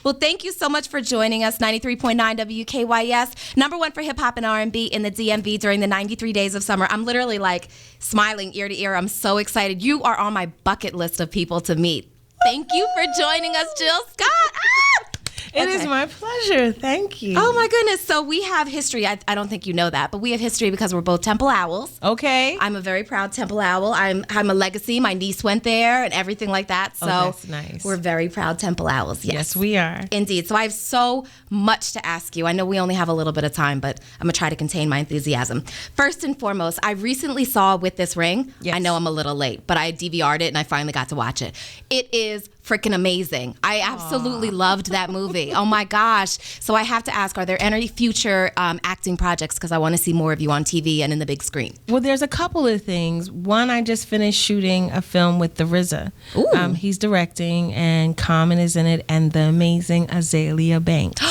Well, thank you so much for joining us. 93.9 WKYS, number one for hip hop and R&B in the DMV during the 93 days of summer. I'm literally like smiling ear to ear. I'm so excited. You are on my bucket list of people to meet. Thank you for joining us, JillScott. It is my pleasure. Thank you. Oh, my goodness. So we have history. I don't think you know that, but we have history because we're both Temple Owls. Okay. I'm a very proud Temple Owl. I'm a legacy. My niece went there and everything like that. So that's nice. We're very proud Temple Owls. Yes, we are. Indeed. So I have so much to ask you. I know we only have a little bit of time, but I'm going to try to contain my enthusiasm. First and foremost, I recently saw With This Ring. Yes. I know I'm a little late, but I DVR'd it and I finally got to watch it. It is freaking amazing. I absolutely loved that movie. Oh my gosh. So I have to ask, are there any future acting projects? Because I want to see more of you on TV and in the big screen. Well, there's a couple of things. One, I just finished shooting a film with the RZA. Ooh. He's directing, and Common is in it, and the amazing Azalea Banks.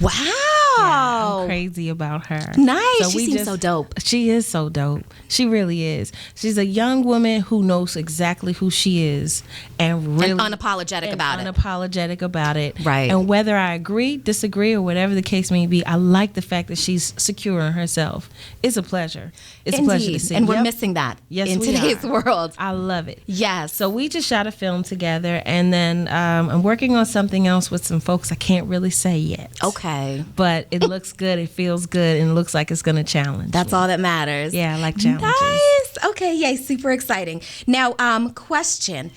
Wow. Yeah, I'm crazy about her. Nice. She seems so dope. She is so dope. She really is. She's a young woman who knows exactly who she is and really unapologetic about it. Right. And whether I agree, disagree, or whatever the case may be, I like the fact that she's secure in herself. It's a pleasure. It's Indeed. A pleasure to see. And we're missing that in today's world. I love it. Yes. So we just shot a film together, and then I'm working on something else with some folks I can't really say yet. Okay. But it looks good, it feels good, and it looks like it's going to challenge. That's all that matters. Yeah, I like challenges. Nice. Okay, yay, super exciting. Now, question.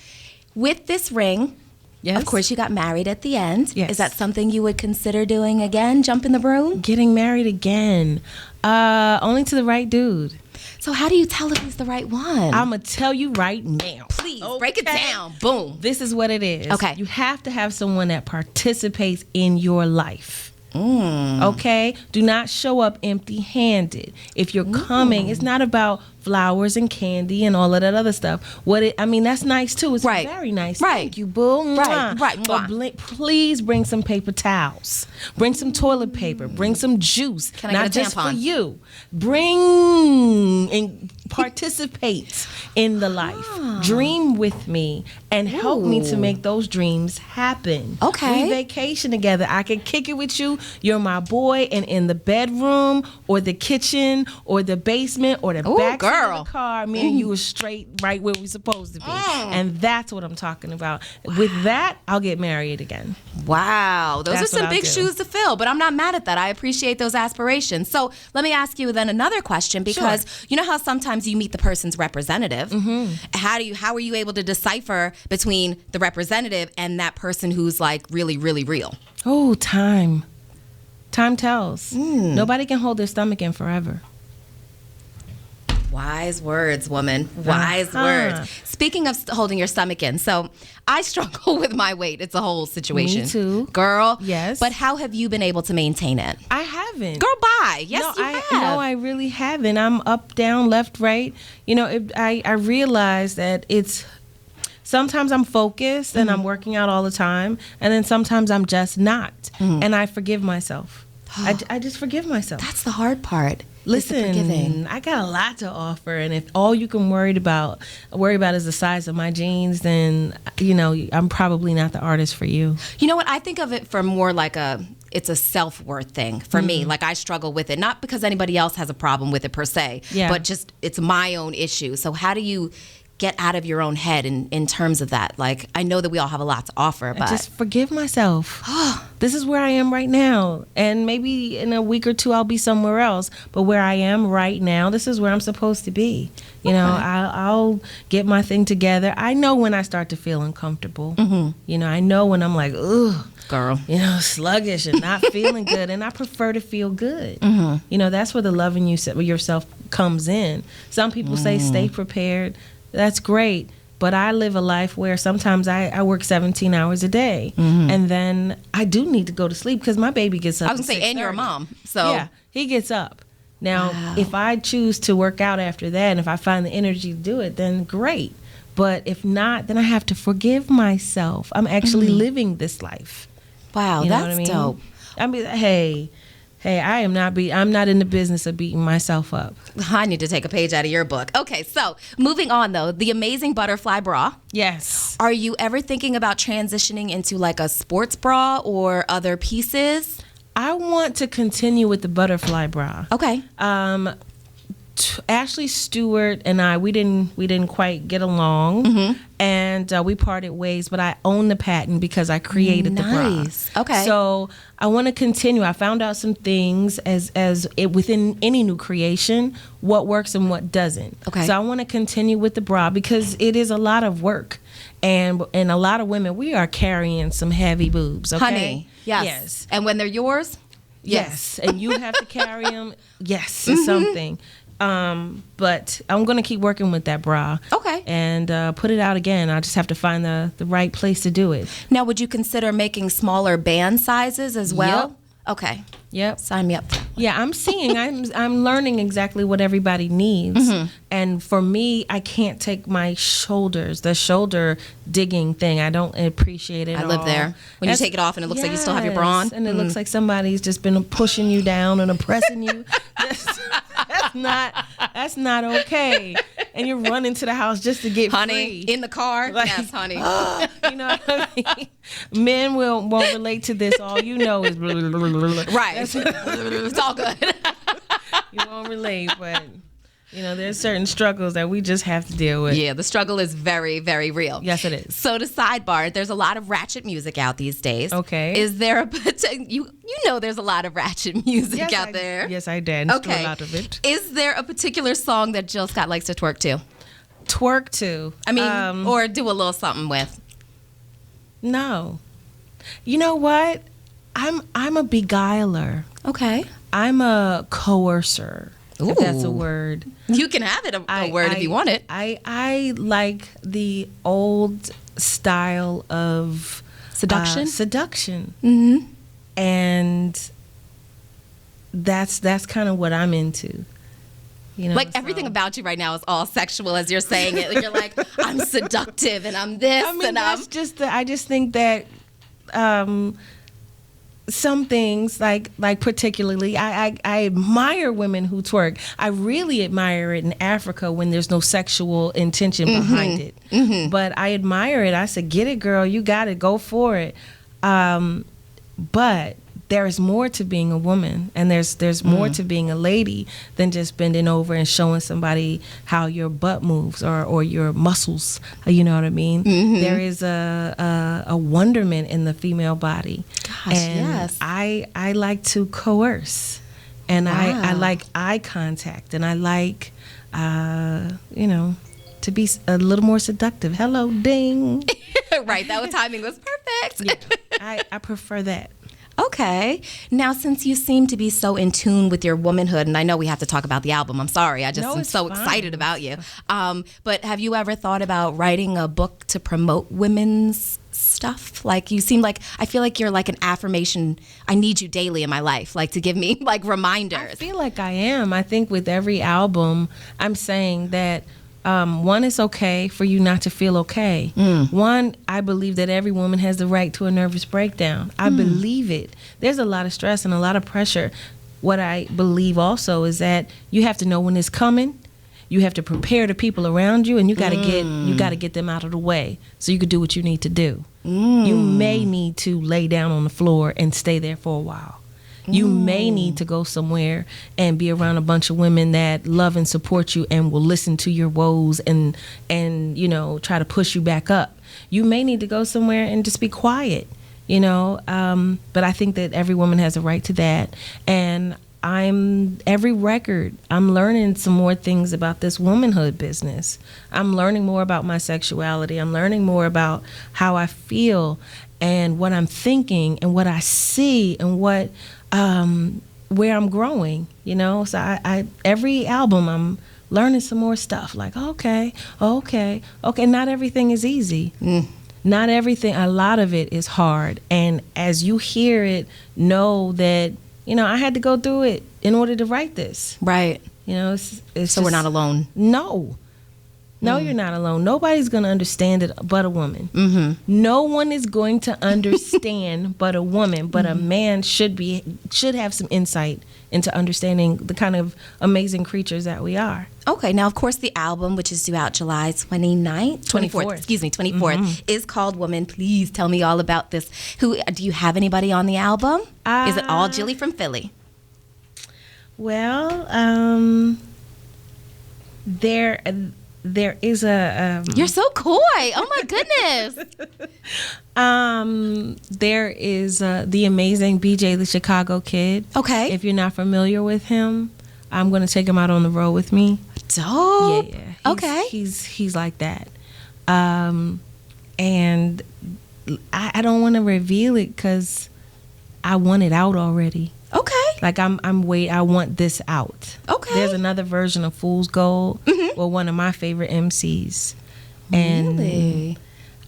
With This Ring, yes, of course you got married at the end. Yes. Is that something you would consider doing again, jump in the broom? Getting married again. Only to the right dude. So how do you tell if he's the right one? I'm going to tell you right now. Please, break it down. Boom. This is what it is. Okay. You have to have someone that participates in your life. Okay? Do not show up empty-handed. If you're coming, it's not about flowers and candy and all of that other stuff. That's nice too. It's very nice. Right. Thank you, boo. Right. But please bring some paper towels. Bring some toilet paper. Bring some juice. Can I not get a just tampon? for you. Bring and participate in the life. Dream with me and help me to make those dreams happen. Okay. We vacation together. I can kick it with you. You're my boy, and in the bedroom or the kitchen or the basement or the back of the car, me and you are straight right where we're supposed to be. And that's what I'm talking about. With that, I'll get married again. Wow. Those That's are some what I'll big do. shoes to fill, but I'm not mad at that. I appreciate those aspirations. So let me ask you then another question, because you know how sometimes you meet the person's representative. How are you able to decipher between the representative and that person who's like really, really real? Oh, time. Time tells. Nobody can hold their stomach in forever. Wise words, woman. Wise words. Speaking of holding your stomach in, so I struggle with my weight. It's a whole situation. Me too. Girl. Yes. But how have you been able to maintain it? I haven't. Girl, bye. Yes, no, you have. No, I really haven't. I'm up, down, left, right. You know, I realize that it's... Sometimes I'm focused and I'm working out all the time, and then sometimes I'm just not. And I forgive myself. I just forgive myself. That's the hard part. Listen, I got a lot to offer, and if all you can worry about is the size of my jeans, then I'm probably not the artist for you. You know what? I think of it for more like it's a self-worth thing for me. Like, I struggle with it, not because anybody else has a problem with it per se, but just it's my own issue. So how do you get out of your own head in terms of that? Like, I know that we all have a lot to offer, but I just forgive myself. This is where I am right now, and maybe in a week or two I'll be somewhere else, but where I am right now, this is where I'm supposed to be. I'll get my thing together. I know when I start to feel uncomfortable. I know when I'm like, ugh, girl, sluggish and not feeling good, and I prefer to feel good. That's where the loving yourself comes in. Some people say stay prepared. That's great, but I live a life where sometimes I work 17 hours a day, and then I do need to go to sleep because my baby gets up. I was going to say, and you're a mom, so yeah, he gets up. Now, if I choose to work out after that, and if I find the energy to do it, then great. But if not, then I have to forgive myself. I'm actually living this life. Wow, You know that's what I mean? dope. I mean, hey, Hey, I'm not in the business of beating myself up. I need to take a page out of your book. Okay, so moving on though, the amazing butterfly bra. Yes. Are you ever thinking about transitioning into like a sports bra or other pieces? I want to continue with the butterfly bra. Okay. Ashley Stewart and I, we didn't quite get along, and we parted ways. But I own the patent because I created the bra. Okay. So I want to continue. I found out some things as it within any new creation, what works and what doesn't. Okay. So I want to continue with the bra because it is a lot of work, and a lot of women, we are carrying some heavy boobs. Okay? Honey. Yes. And when they're yours. Yes. And you have to carry them. Yes, it's something. But I'm going to keep working with that bra. Okay. And put it out again. I just have to find the right place to do it. Now, would you consider making smaller band sizes as well? Yep. Okay. Yep. Sign me up. Yeah, I'm learning exactly what everybody needs. And for me, I can't take the shoulder digging thing. I don't appreciate it I live there. When you take it off and it looks like you still have your bra on. And it looks like somebody's just been pushing you down and oppressing you. That's not okay. And you're running to the house just to get honey, free. in the car. Like, yes, honey. You know what I mean? Men won't relate to this. All you know is right. It's all good. You won't relate, but there's certain struggles that we just have to deal with. Yeah, the struggle is very, very real. Yes, it is. So to sidebar, there's a lot of ratchet music out these days. Okay. Is there you there's a lot of ratchet music out there? Yes, I dance to a lot of it. Is there a particular song that JillScott likes to twerk to? Twerk to? I mean, or do a little something with? No. You know what? I'm a beguiler. Okay. I'm a coercer. Ooh. If that's a word. You can have it a word if you want it. I like the old style of seduction. Mm-hmm. And that's kind of what I'm into. Like everything about you right now is all sexual as you're saying it. You're like, I'm seductive and I'm this I just think that some things like particularly I admire women who twerk. I really admire it in Africa when there's no sexual intention behind it. But I admire it. I said, get it, girl, you got it, go for it. But there is more to being a woman, and there's more to being a lady than just bending over and showing somebody how your butt moves or your muscles. You know what I mean? There is a wonderment in the female body. Gosh, and yes. I like to coerce, and wow. I like eye contact, and I like to be a little more seductive. Hello, ding. Right, that timing was perfect. Yeah, I prefer that. Okay. Now, since you seem to be so in tune with your womanhood, and I know we have to talk about the album. I'm sorry. I just am so excited about you. But have you ever thought about writing a book to promote women's stuff? Like, you seem like, I feel like you're like an affirmation. I need you daily in my life, like to give me like reminders. I feel like I am. I think with every album, I'm saying that one, it's okay for you not to feel okay. One, I believe that every woman has the right to a nervous breakdown. I believe it. There's a lot of stress and a lot of pressure. What I believe also is that you have to know when it's coming. You have to prepare the people around you, and you got to get them out of the way so you can do what you need to do. You may need to lay down on the floor and stay there for a while. You may need to go somewhere and be around a bunch of women that love and support you and will listen to your woes and try to push you back up. You may need to go somewhere and just be quiet, but I think that every woman has a right to that. And every record, I'm learning some more things about this womanhood business. I'm learning more about my sexuality. I'm learning more about how I feel and what I'm thinking and what I see and what where I'm growing, So I every album I'm learning some more stuff. Like okay. Not everything is easy. Not everything. A lot of it is hard. And as you hear it, know that I had to go through it in order to write this. Right. It's so we're not alone. No. No, you're not alone. Nobody's going to understand it but a woman. No one is going to understand but a woman. But a man should have some insight into understanding the kind of amazing creatures that we are. Okay, now of course the album, which is due out July 24th, is called Woman. Please tell me all about this. Do you have anybody on the album? Is it all Jilly from Philly? Well, there is a You're so coy. Oh my goodness. There is the amazing BJ the Chicago Kid. Okay. If you're not familiar with him, I'm going to take him out on the road with me. Dope. Yeah. Okay. He's like that. And I don't want to reveal it because I want it out already. Okay. Like I want this out. Okay. There's another version of Fool's Gold with one of my favorite MCs. And really?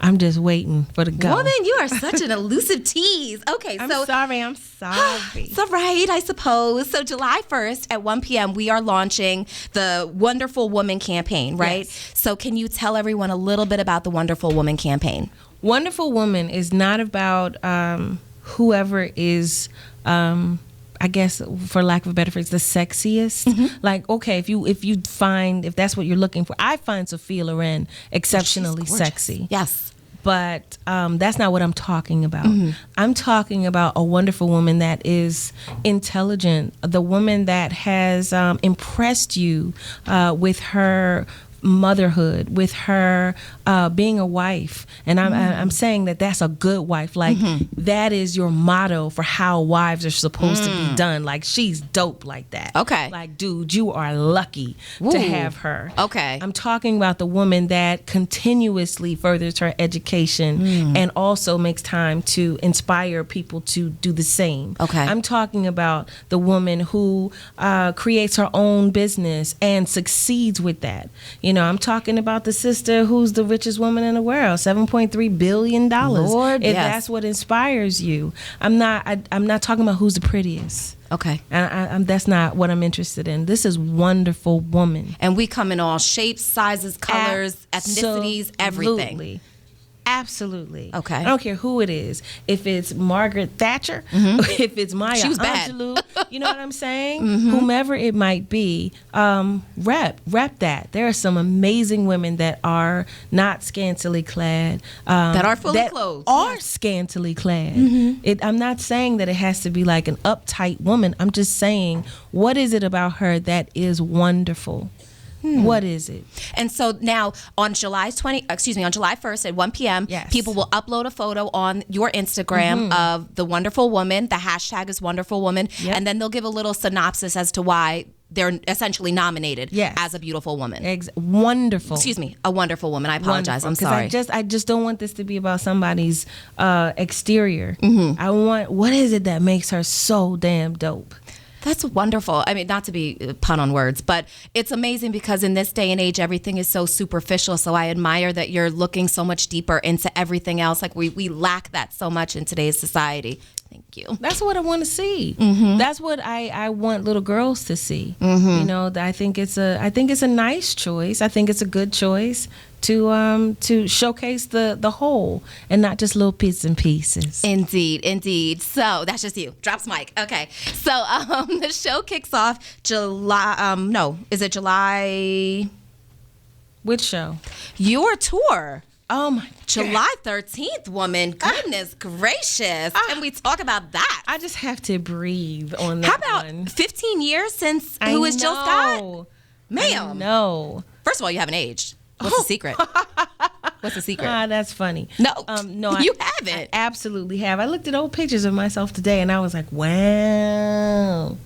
I'm just waiting for the go. Woman, you are such an elusive tease. Okay, I'm sorry. It's all right, I suppose. So July 1st at 1 p.m., we are launching the Wonderful Woman campaign, right? Yes. So can you tell everyone a little bit about the Wonderful Woman campaign? Wonderful Woman is not about whoever is... I guess, for lack of a better phrase, the sexiest. Like, okay, if that's what you're looking for, I find Sophia Loren exceptionally sexy. Yes. But that's not what I'm talking about. I'm talking about a wonderful woman that is intelligent, the woman that has impressed you with her motherhood, with her being a wife. And I'm saying that's a good wife. Like that is your motto for how wives are supposed to be done. Like she's dope like that. Okay. Like, dude, you are lucky to have her. Okay. I'm talking about the woman that continuously furthers her education and also makes time to inspire people to do the same. Okay. I'm talking about the woman who creates her own business and succeeds with that. You know, I'm talking about the sister who's the richest woman in the world, $7.3 billion. Lord, if yes. that's what inspires you. I'm not talking about who's the prettiest. Okay. And that's not what I'm interested in. This is Wonderful Woman. And we come in all shapes, sizes, colors, ethnicities, everything. Absolutely. Okay. I don't care who it is. If it's Margaret Thatcher, if it's Maya Angelou, you know what I'm saying? Whomever it might be, rep that. There are some amazing women that are not scantily clad. That are fully clothed. Are scantily clad. I'm not saying that it has to be like an uptight woman. I'm just saying, what is it about her that is wonderful? What is it? And so now on July 1st at 1 p.m., people will upload a photo on your Instagram of the Wonderful Woman. The hashtag is Wonderful Woman. And then they'll give a little synopsis as to why they're essentially nominated as a beautiful woman. Wonderful. Excuse me, a wonderful woman. I apologize. I'm sorry. I just don't want this to be about somebody's exterior. I want, what is it that makes her so damn dope? That's wonderful. I mean, not to be a pun on words, but it's amazing because in this day and age, everything is so superficial. So I admire that you're looking so much deeper into everything else. Like we lack that so much in today's society. Thank you. That's what I want to see. That's what I want little girls to see. You know, I think it's a nice choice. I think it's a good choice to showcase the whole and not just little bits and pieces. Indeed. So that's just you. Drops mic. Okay. So the show kicks off July. Is it July? Which show? Your tour. Oh my God. July 13th, woman. Goodness gracious. Can we talk about that? I just have to breatze on that. How about one. 15 years since Who is JillScott? Ma'am. No. First of all, you haven't aged. What's the secret? What's the secret? That's funny. No, you haven't. I absolutely have. I looked at old pictures of myself today and I was like, wow.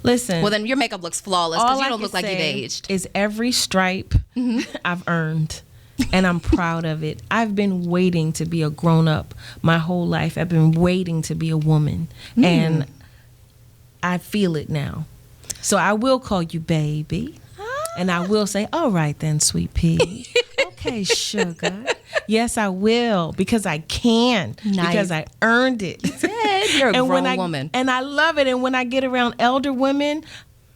Listen. Well, then your makeup looks flawless because you don't look like you've aged. Is every stripe I've earned. And I'm proud of it. I've been waiting to be a grown-up my whole life. I've been waiting to be a woman. And I feel it now. So I will call you baby. And I will say, all right then, sweet pea. Okay, sugar. Yes, I will. Because I can. Nice. Because I earned it. You did. You're a grown woman. And I love it. And when I get around elder women,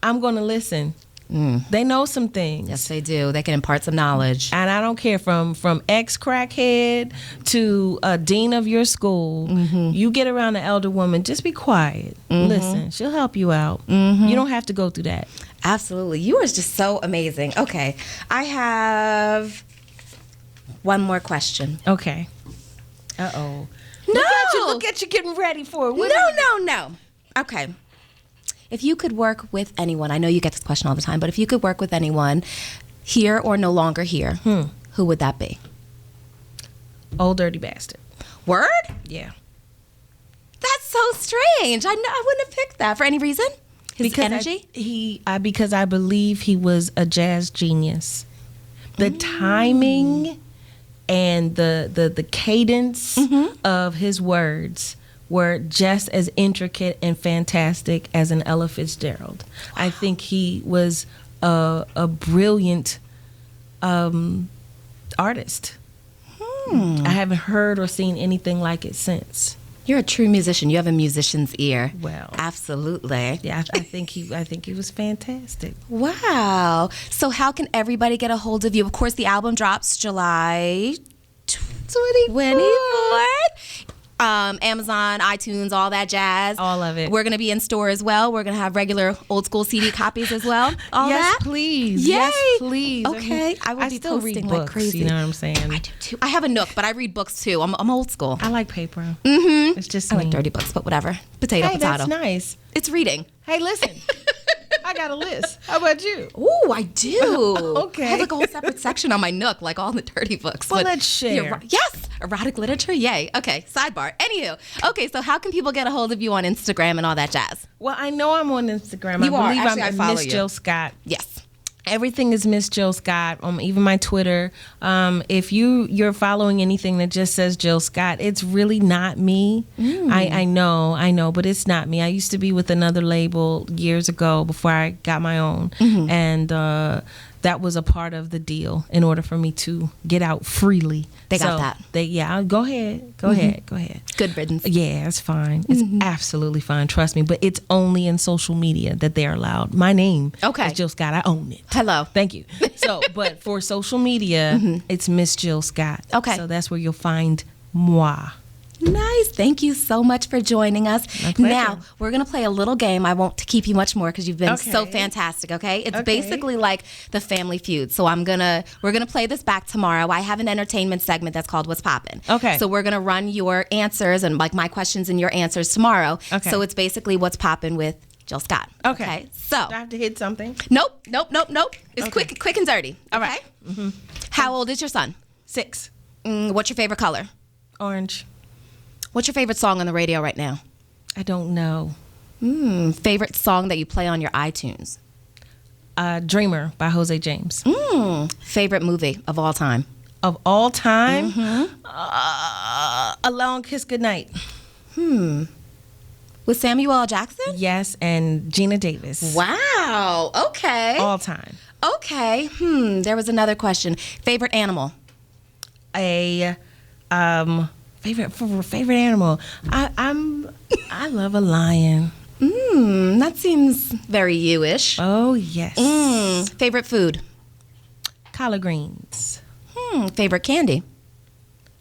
I'm going to listen. They know some things. Yes, they do. They can impart some knowledge. And I don't care from ex-crackhead to a dean of your school. You get around an elder woman, just be quiet. Listen, she'll help you out. You don't have to go through that. Absolutely. You are just so amazing. Okay. I have one more question. Okay. Uh-oh. No. Look at you getting ready for it. No. Okay. If you could work with anyone, I know you get this question all the time, but if you could work with anyone here or no longer here, who would that be? Old dirty bastard. Word? Yeah. That's so strange. I wouldn't have picked that for any reason. His energy? Because I believe he was a jazz genius. The timing and the cadence of his words were just as intricate and fantastic as an Ella Fitzgerald. Wow. I think he was a brilliant artist. I haven't heard or seen anything like it since. You're a true musician. You have a musician's ear. Well, absolutely. Yeah, I think he was fantastic. Wow. So how can everybody get a hold of you? Of course, the album drops July 24th. Amazon, iTunes, all that jazz. All of it. We're going to be in store as well. We're going to have regular old school CD copies as well. All yes, that? Please. Yay. Yes, please. Okay. I still read books, like crazy. You know what I'm saying? I do too. I have a Nook, but I read books too. I'm old school. I like paper. Mm-hmm. It's just I like dirty books, but whatever. Potato. That's nice. It's reading. Hey, listen. I got a list. How about you? Ooh, I do. Okay. I have like a whole separate section on my Nook, like all the dirty books. Well, let's share. Yes, erotic literature. Yay. Okay, sidebar. Anywho, okay, so how can people get a hold of you on Instagram and all that jazz? Well, I know I'm on Instagram. You are. I Actually, believe I I'm follow Miss you. JillScott. Yes. Everything is Miss JillScott. Even my Twitter. If you're following anything that just says JillScott, it's really not me. I know, but it's not me. I used to be with another label years ago before I got my own, and that was a part of the deal in order for me to get out freely. They got that. Go ahead. Go ahead. Good riddance. Yeah, it's fine. It's absolutely fine. Trust me. But it's only in social media that they're allowed. My name is JillScott. I own it. Hello. Thank you. So, but for social media, it's Miss JillScott. Okay. So that's where you'll find moi. Nice. Thank you so much for joining us. My pleasure. Now, we're going to play a little game. I won't keep you much more because you've been so fantastic, okay? It's basically like the Family Feud. So we're going to play this back tomorrow. I have an entertainment segment that's called What's Poppin'. Okay. So we're going to run your answers and like my questions and your answers tomorrow. Okay. So it's basically What's Poppin' with Jill Scott. Okay. So. Do I have to hit something? Nope. It's quick and dirty. All right. How old is your son? 6. What's your favorite color? Orange. What's your favorite song on the radio right now? I don't know. Favorite song that you play on your iTunes? Dreamer by Jose James. Favorite movie of all time? Of all time? A Long Kiss Goodnight. With Samuel L. Jackson? Yes, and Gina Davis. Wow. Okay. All time. Okay. There was another question. Favorite animal? Favorite animal. I love a lion. That seems very you-ish. Oh yes. Favorite food? Collard greens. Favorite candy?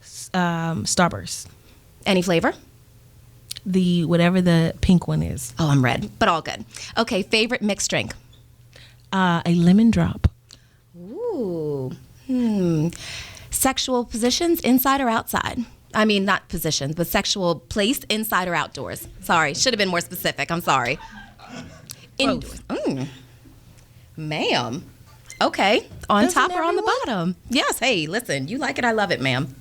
Starburst. Any flavor? Whatever the pink one is. Oh, I'm red, but all good. Okay, favorite mixed drink? A lemon drop. Ooh. Sexual positions, inside or outside? I mean, not positions, but sexual place, inside or outdoors? Sorry, should have been more specific. I'm sorry. Indoors. Ma'am. Okay. On top or on the bottom? Yes. Hey, listen, you like it, I love it, ma'am.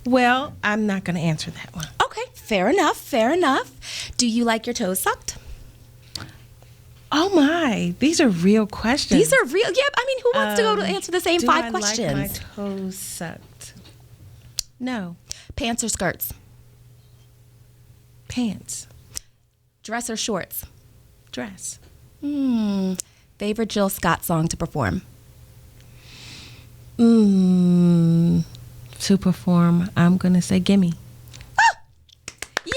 Well, I'm not going to answer that one. Okay, fair enough. Do you like your toes sucked? Oh my, these are real questions. These are real. Yeah, I mean, who wants to go to answer the same 5 questions? Do I like my toes sucked? No. Pants or skirts? Pants. Dress or shorts? Dress. Favorite Jill Scott song to perform? To perform, I'm going to say Gimme. Yay!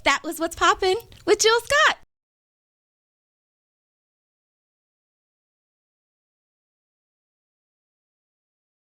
That was What's Poppin' with Jill Scott.